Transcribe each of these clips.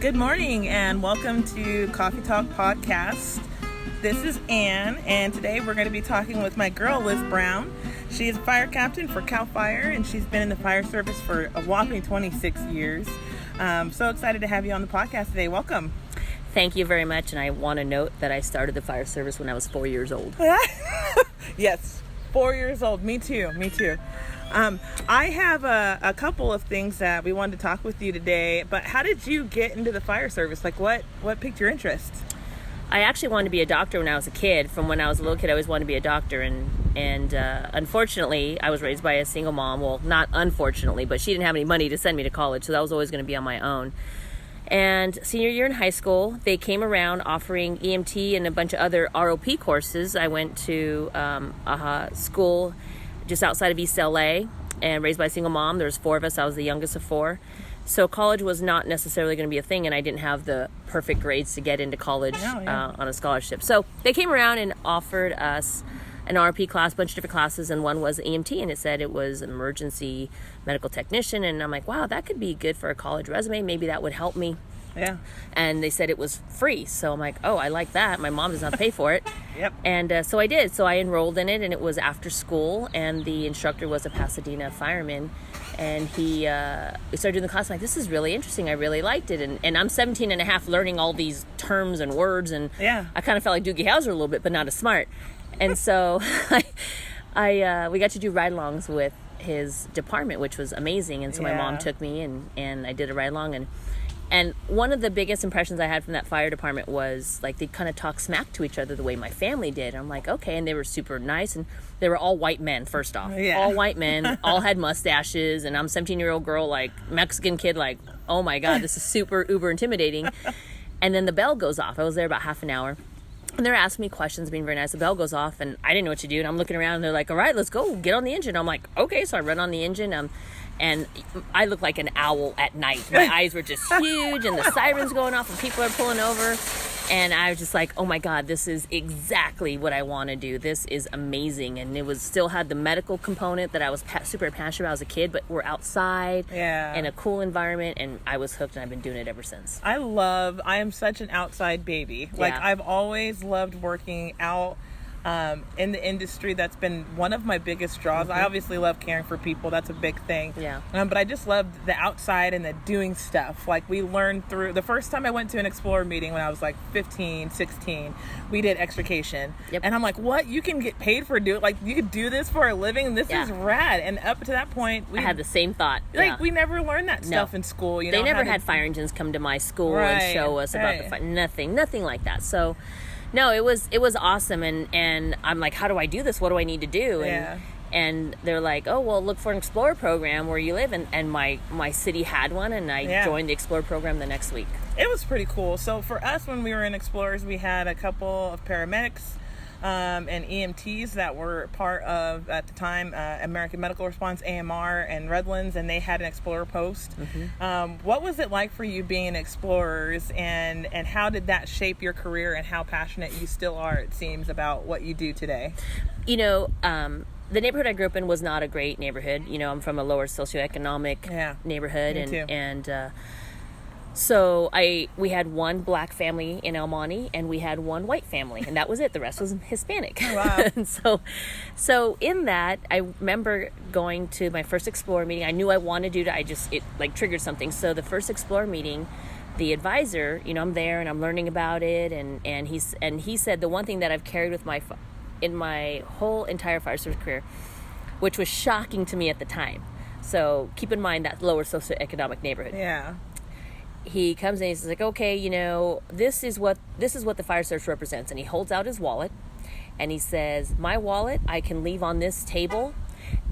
Good morning and welcome to Coffee Talk Podcast. This is Ann, and today we're going to be talking with my girl, Liz Brown. She is a fire captain for CALFIRE, and she's been in the fire service for a whopping 26 years. So excited to have you on the podcast today. Welcome. Thank you very much, and I want to note that I started the fire service when I was 4 years old. Yes, 4 years old. Me too. I have a couple of things that we wanted to talk with you today, but how did you get into the fire service? Like what piqued your interest? I actually wanted to be a doctor when I was a kid. From when I was a little kid, I always wanted to be a doctor, and unfortunately, I was raised by a single mom. Well, not unfortunately, but she didn't have any money to send me to college, so that was always going to be on my own. And senior year in high school, they came around offering EMT and a bunch of other ROP courses. I went to a school just outside of East LA, and raised by a single mom. There's four of us. I was the youngest of four. So college was not necessarily going to be a thing, and I didn't have the perfect grades to get into college on a scholarship. So they came around and offered us an RP class, a bunch of different classes, and one was EMT, and it said it was emergency medical technician. And I'm like, wow, that could be good for a college resume. Maybe that would help me. Yeah. And they said it was free. So I'm like, oh, I like that. My mom does not pay for it. Yep. And so I did. So I enrolled in it, and it was after school, and the instructor was a Pasadena fireman. And we started doing the class. I'm like, this is really interesting. I really liked it. And I'm 17 and a half learning all these terms and words. And I kind of felt like Doogie Howser a little bit, but not as smart. And so we got to do ride-alongs with his department, which was amazing. And so my mom took me, and I did a ride-along. And one of the biggest impressions I had from that fire department was, like, they kind of talk smack to each other the way my family did. I'm like, okay. And they were super nice. And they were all white men, first off. Yeah. All white men, all had mustaches. And I'm a 17-year-old girl, like, Mexican kid, like, oh, my God, this is super uber intimidating. And then the bell goes off. I was there about half an hour. And they're asking me questions, being very nice. The bell goes off, and I didn't know what to do. And I'm looking around, and they're like, all right, let's go. Get on the engine. I'm like, okay. So I run on the engine. And I look like an owl at night. My eyes were just huge, and the sirens going off, and people are pulling over. And I was just like, oh my God, this is exactly what I want to do. This is amazing. And it was still had the medical component that I was super passionate about as a kid, but we're outside in a cool environment, and I was hooked, and I've been doing it ever since. I am such an outside baby. Like, I've always loved working out. In the industry. That's been one of my biggest draws. I obviously love caring for people. That's a big thing. But I just loved the outside and the doing stuff. Like, we learned through the first time I went to an Explorer meeting when I was like 15, 16, we did extrication. And I'm like, what? You can get paid for doing, like, you could do this for a living? This is rad. And up to that point, I had the same thought. Like, we never learned that stuff in school. You know, they never had fire engines come to my school and show us about the fire. Nothing like that. So no, it was awesome, and I'm like, how do I do this? What do I need to do? And they're like, oh, well, look for an Explorer program where you live, and my city had one, and I joined the Explorer program the next week. It was pretty cool. So for us, when we were in Explorers, we had a couple of paramedics and EMTs that were part of, at the time, American Medical Response, AMR, and Redlands, and they had an Explorer post. What was it like for you being in Explorers, and how did that shape your career, and how passionate you still are, it seems, about what you do today? You know, the neighborhood I grew up in was not a great neighborhood. You know, I'm from a lower socioeconomic neighborhood, and so we had one black family in El Monte, and we had one white family, and that was it. The rest was Hispanic. Oh, wow. And so in that, I remember going to my first Explorer meeting. I knew I wanted to do it. It like triggered something. So the first Explorer meeting, the advisor, you know, I'm there and I'm learning about it, and he said the one thing that I've carried with in my whole entire fire service career, which was shocking to me at the time. So keep in mind that lower socioeconomic neighborhood. Yeah. He comes in and he's like, okay, you know, this is what the fire service represents. And he holds out his wallet, and he says, my wallet, I can leave on this table,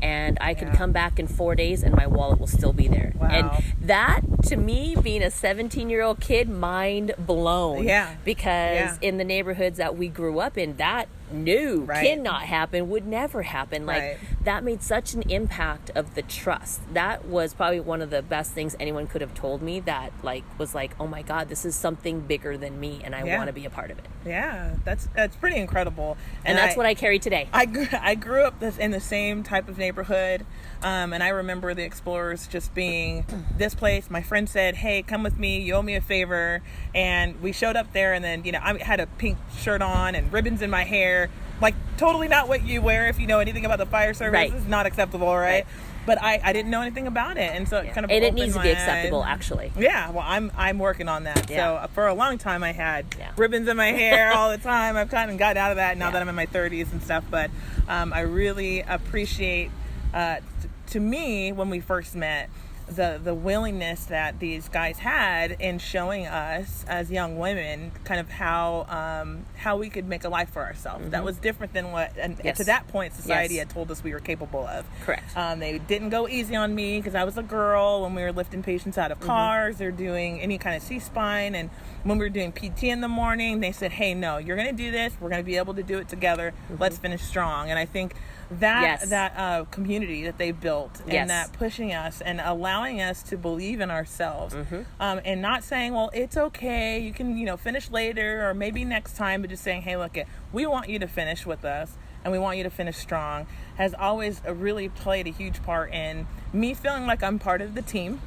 and I can come back in 4 days, and my wallet will still be there. Wow. And that, to me, being a 17-year-old kid, mind blown. Because in the neighborhoods that we grew up in, that cannot happen, would never happen. Like, that made such an impact of the trust. That was probably one of the best things anyone could have told me, that was like, oh my God, this is something bigger than me, and I want to be a part of it. Yeah, that's pretty incredible. And that's what I carry today. I grew up in the same type of neighborhood, and I remember the Explorers just being this place. My friend said, hey, come with me, you owe me a favor. And we showed up there, and then, I had a pink shirt on and ribbons in my hair. Like, totally not what you wear if you know anything about the fire service. Right. It's not acceptable, right? But I didn't know anything about it, and so it kind of and it needs to be acceptable, actually. Yeah, well, I'm working on that. Yeah. So for a long time, I had ribbons in my hair all the time. I've kind of got out of that now that I'm in my 30s and stuff. But I really appreciate, to me, when we first met, the willingness that these guys had in showing us as young women kind of how we could make a life for ourselves. That was different than what to that point society had told us we were capable of. Correct. They didn't go easy on me because I was a girl when we were lifting patients out of cars or doing any kind of C-spine, and when we were doing PT in the morning, they said, hey, no, you're going to do this, we're going to be able to do it together, let's finish strong. And I think that community that they built, and that pushing us and allowing us to believe in ourselves, and not saying, well, it's okay, you can finish later or maybe next time, but just saying, hey, look, we want you to finish with us and we want you to finish strong, has always really played a huge part in me feeling like I'm part of the team,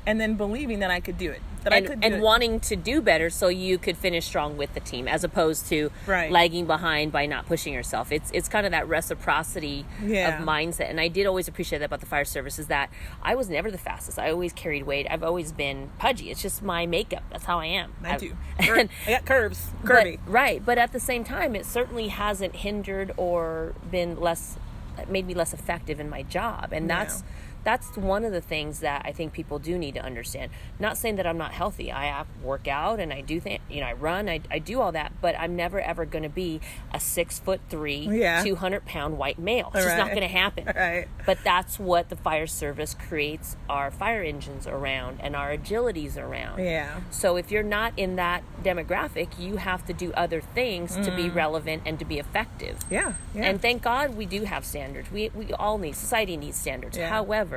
and then believing that I could do it. And wanting to do better so you could finish strong with the team, as opposed to lagging behind by not pushing yourself. It's kind of that reciprocity of mindset. And I did always appreciate that about the fire service, is that I was never the fastest. I always carried weight. I've always been pudgy. It's just my makeup. That's how I am. I do. I got curves. Curvy. But at the same time, it certainly hasn't hindered or made me less effective in my job. And that's one of the things that I think people do need to understand. Not saying that I'm not healthy. I work out and I do I run, I do all that, but I'm never ever going to be a 6'3", 200-pound white male. It's just not going to happen. Right. But that's what the fire service creates our fire engines around and our agilities around. Yeah. So if you're not in that demographic, you have to do other things to be relevant and to be effective. Yeah. And thank God we do have standards. We all society needs standards. Yeah. However,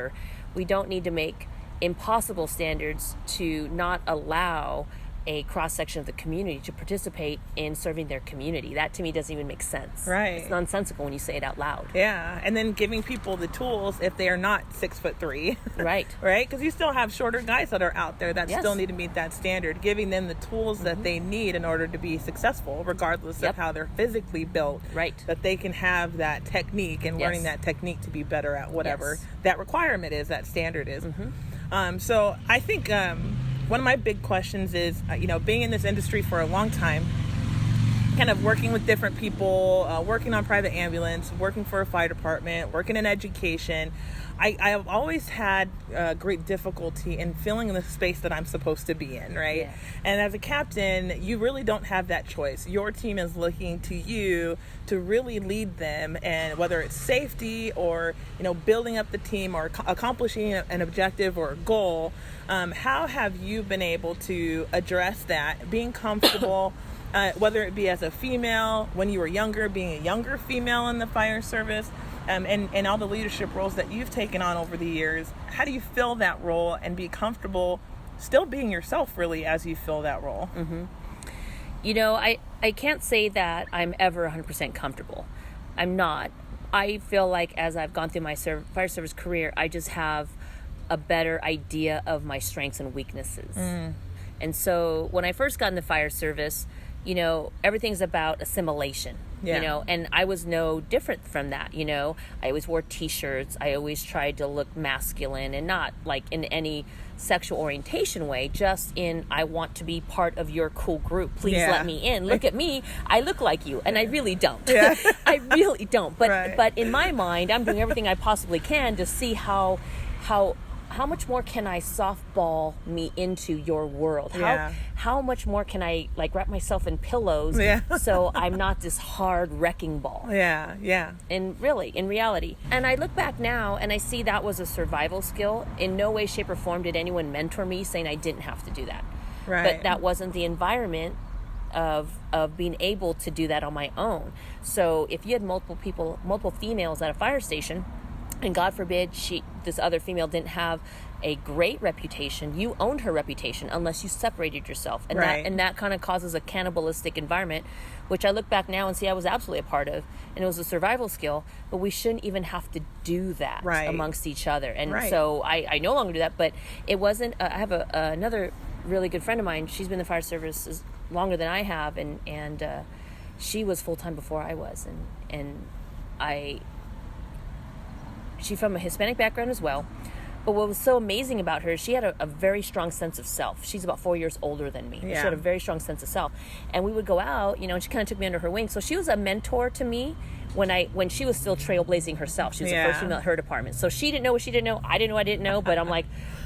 we don't need to make impossible standards to not allow a cross-section of the community to participate in serving their community. That to me doesn't even make sense. Right. It's nonsensical when you say it out loud. Yeah. And then giving people the tools if they are not 6'3". Right. Right? Because you still have shorter guys that are out there that still need to meet that standard. Giving them the tools that they need in order to be successful, regardless of how they're physically built. Right. That they can have that technique and learning that technique to be better at whatever that requirement is, that standard is. So I think one of my big questions is, being in this industry for a long time, kind of working with different people, working on private ambulance, working for a fire department, working in education, I have always had great difficulty in filling in the space that I'm supposed to be in, right? Yeah. And as a captain, you really don't have that choice. Your team is looking to you to really lead them, and whether it's safety or, building up the team or accomplishing an objective or a goal, how have you been able to address that, being comfortable, whether it be as a female, when you were younger, being a younger female in the fire service, and all the leadership roles that you've taken on over the years? How do you fill that role and be comfortable still being yourself, really, as you fill that role? I can't say that I'm ever 100% comfortable. I'm not. I feel like as I've gone through my fire service career, I just have a better idea of my strengths and weaknesses. And so when I first got in the fire service, everything's about assimilation, and I was no different from that. I always wore t-shirts. I always tried to look masculine, and not like in any sexual orientation way, just in, I want to be part of your cool group. Please let me in. Look at me. I look like you. And I really don't. I really don't. But but in my mind, I'm doing everything I possibly can to see how much more can I softball me into your world? How much more can I wrap myself in pillows so I'm not this hard wrecking ball? And really, in reality. And I look back now and I see that was a survival skill. In no way, shape, or form did anyone mentor me saying I didn't have to do that. But that wasn't the environment of being able to do that on my own. So if you had multiple females at a fire station, And God forbid this other female didn't have a great reputation. You owned her reputation unless you separated yourself. And that kind of causes a cannibalistic environment, which I look back now and see I was absolutely a part of. And it was a survival skill, but we shouldn't even have to do that amongst each other. And so I no longer do that, but it wasn't, I have another really good friend of mine. She's been in the fire service longer than I have. And she was full-time before I was. She's from a Hispanic background as well. But what was so amazing about her, she had a very strong sense of self. She's about 4 years older than me. Yeah. She had a very strong sense of self. And we would go out, and she kind of took me under her wing. So she was a mentor to me when she was still trailblazing herself. She was the first female at her department. So she didn't know what she didn't know. I didn't know I didn't know. But I'm like,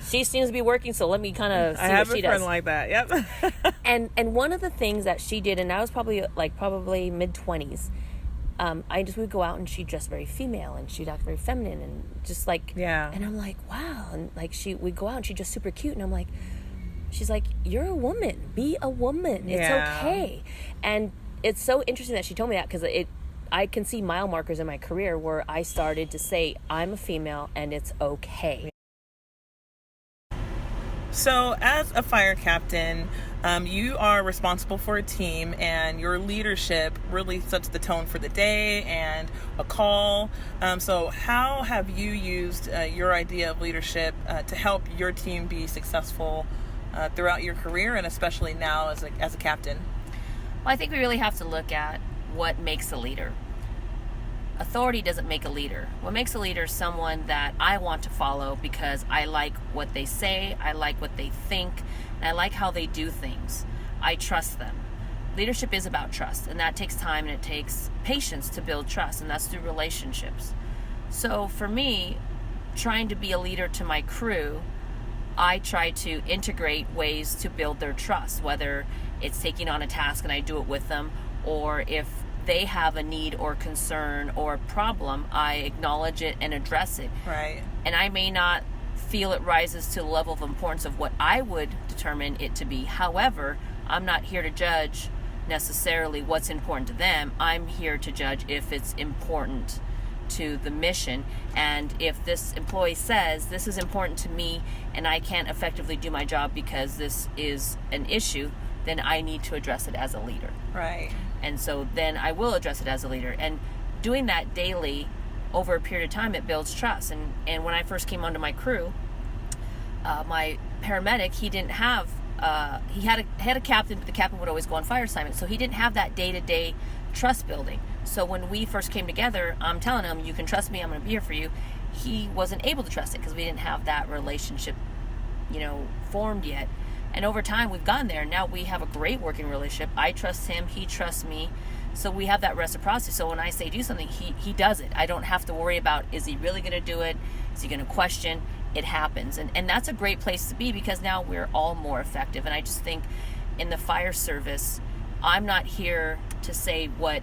she seems to be working, so let me kind of see what she does. I have a friend like that, yep. And one of the things that she did, and I was probably mid-20s, I just would go out and she'd dress very female and she'd act very feminine and just like, and I'm like, wow. And like we'd go out and she'd just super cute. And I'm like, she's like, you're a woman, be a woman. It's okay. And it's so interesting that she told me that, because I can see mile markers in my career where I started to say, I'm a female and it's okay. So as a fire captain, you are responsible for a team, and your leadership really sets the tone for the day and a call. So how have you used your idea of leadership to help your team be successful throughout your career, and especially now as a captain? Well, I think we really have to look at what makes a leader. Authority doesn't make a leader. What makes a leader is someone that I want to follow because I like what they say, I like what they think, and I like how they do things. I trust them. Leadership is about trust, and that takes time and it takes patience to build trust, and that's through relationships. So for me, trying to be a leader to my crew, I try to integrate ways to build their trust, whether it's taking on a task and I do it with them, or if they have a need or concern or problem, I acknowledge it and address it. Right. And I may not feel it rises to the level of importance of what I would determine it to be. However, I'm not here to judge necessarily what's important to them. I'm here to judge if it's important to the mission. And if this employee says, this is important to me and I can't effectively do my job because this is an issue, then I need to address it as a leader. Right. And so then I will address it as a leader. And doing that daily over a period of time, it builds trust. And when I first came onto my crew, my paramedic, he didn't have, he had a captain, but the captain would always go on fire assignment. So he didn't have that day-to-day trust building. So when we first came together, I'm telling him, you can trust me, I'm going to be here for you. He wasn't able to trust it because we didn't have that relationship, formed yet. And over time, we've gotten there. Now we have a great working relationship. I trust him. He trusts me. So we have that reciprocity. So when I say do something, he does it. I don't have to worry about, is he really going to do it? Is he going to question? It happens. And that's a great place to be, because now we're all more effective. And I just think in the fire service, I'm not here to say what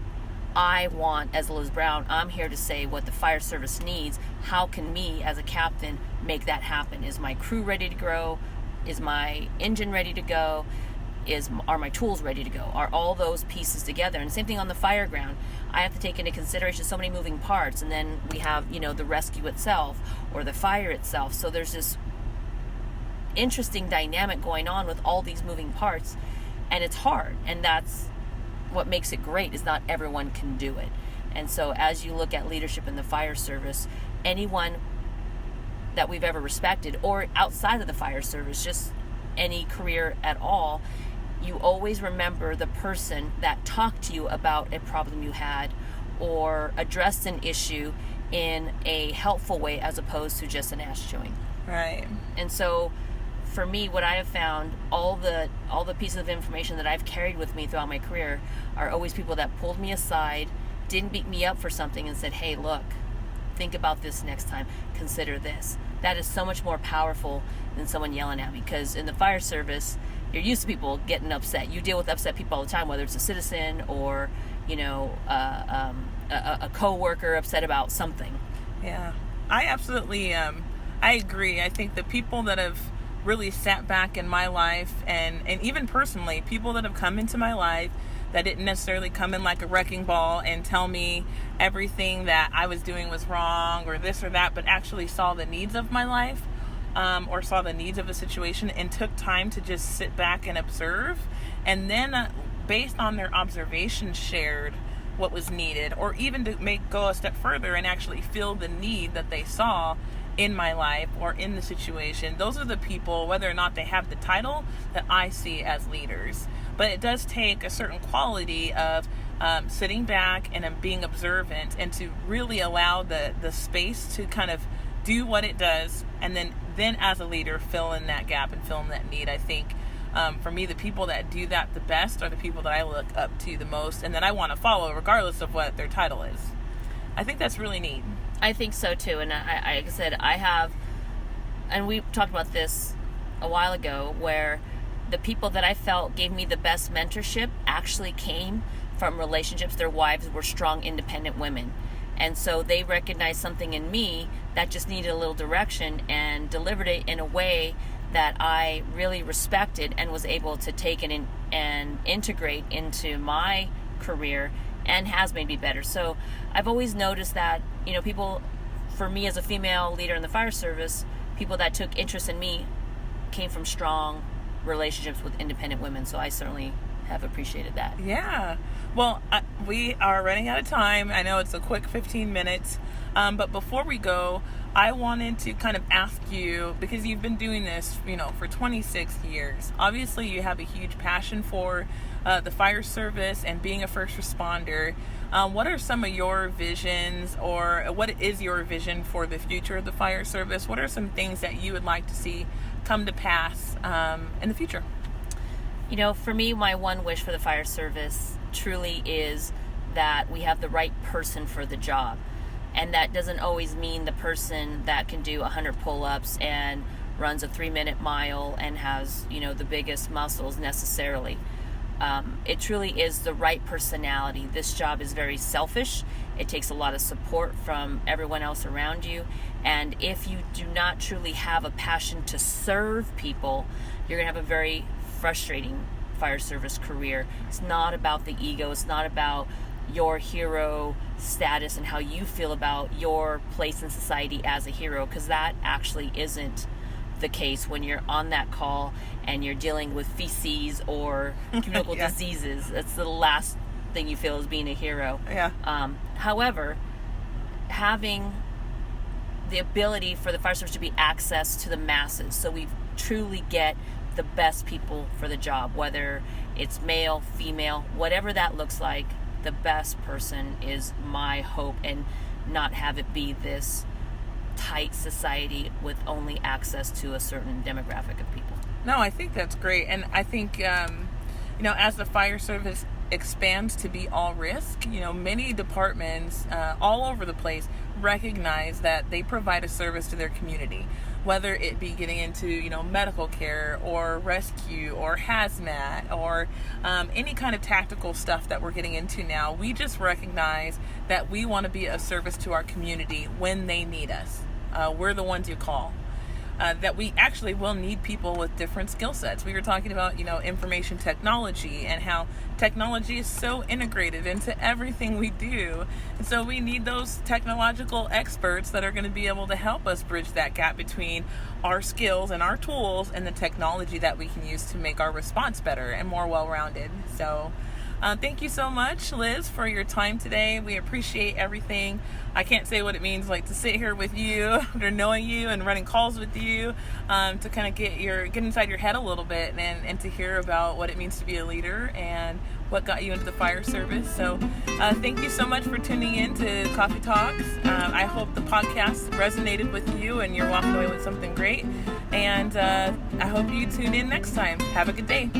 I want as Liz Brown. I'm here to say what the fire service needs. How can me as a captain make that happen? Is my crew ready to grow? Is my engine ready to go? Are my tools ready to go? Are all those pieces together? And same thing on the fire ground. I have to take into consideration so many moving parts, and then we have, the rescue itself or the fire itself. So there's this interesting dynamic going on with all these moving parts, and it's hard. And that's what makes it great, is not everyone can do it. And so as you look at leadership in the fire service, anyone that we've ever respected, or outside of the fire service, just any career at all, you always remember the person that talked to you about a problem you had or addressed an issue in a helpful way as opposed to just an ass chewing. Right. And so for me, what I have found, all the pieces of information that I've carried with me throughout my career are always people that pulled me aside, didn't beat me up for something, and said, hey, look, think about this next time, consider this. That is so much more powerful than someone yelling at me, because in the fire service, you're used to people getting upset. You deal with upset people all the time, whether it's a citizen or, a co-worker upset about something. Yeah, I absolutely, I agree. I think the people that have really sat back in my life, and even personally, people that have come into my life that didn't necessarily come in like a wrecking ball and tell me everything that I was doing was wrong or this or that, but actually saw the needs of my life, or saw the needs of a situation and took time to just sit back and observe, and then based on their observations shared what was needed, or even to go a step further and actually feel the need that they saw in my life or in the situation. Those are the people, whether or not they have the title, that I see as leaders. But it does take a certain quality of sitting back and being observant, and to really allow the space to kind of do what it does, and then as a leader fill in that gap and fill in that need. I think for me, the people that do that the best are the people that I look up to the most and that I want to follow regardless of what their title is. I think that's really neat. I think so too. And I like I said, I have, and we talked about this a while ago, where the people that I felt gave me the best mentorship actually came from relationships. Their wives were strong, independent women. And so they recognized something in me that just needed a little direction, and delivered it in a way that I really respected and was able to take it in and integrate into my career, and has made me better. So I've always noticed that, people, for me as a female leader in the fire service, people that took interest in me came from strong relationships with independent women. So I certainly have appreciated that. Yeah. Well, we are running out of time. I know it's a quick 15 minutes. But before we go, I wanted to kind of ask you, because you've been doing this, for 26 years. Obviously, you have a huge passion for the fire service and being a first responder. What are some of your visions, or what is your vision for the future of the fire service? What are some things that you would like to see come to pass in the future? For me, my one wish for the fire service truly is that we have the right person for the job. And that doesn't always mean the person that can do 100 pull-ups and runs a 3-minute mile and has, the biggest muscles necessarily. It truly is the right personality. This job is very selfish. It takes a lot of support from everyone else around you. And if you do not truly have a passion to serve people, you're going to have a very frustrating fire service career. It's not about the ego. It's not about your hero status and how you feel about your place in society as a hero, because that actually isn't the case when you're on that call and you're dealing with feces or communicable diseases. That's the last thing you feel is being a hero. Yeah. However, having the ability for the fire service to be access to the masses, so we truly get the best people for the job, whether it's male, female, whatever that looks like, the best person is my hope, and not have it be this tight society with only access to a certain demographic of people. No, I think that's great. And I think, as the fire service expands to be all risk, many departments all over the place recognize that they provide a service to their community, whether it be getting into, medical care or rescue or hazmat or any kind of tactical stuff that we're getting into now. We just recognize that we want to be a service to our community when they need us. We're the ones you call. That we actually will need people with different skill sets. We were talking about, information technology and how technology is so integrated into everything we do. And so we need those technological experts that are going to be able to help us bridge that gap between our skills and our tools and the technology that we can use to make our response better and more well-rounded. So thank you so much, Liz, for your time today. We appreciate everything. I can't say what it means to sit here with you after knowing you and running calls with you, to kind of get inside your head a little bit and to hear about what it means to be a leader and what got you into the fire service. So thank you so much for tuning in to Coffee Talks. I hope the podcast resonated with you and you're walking away with something great. And I hope you tune in next time. Have a good day.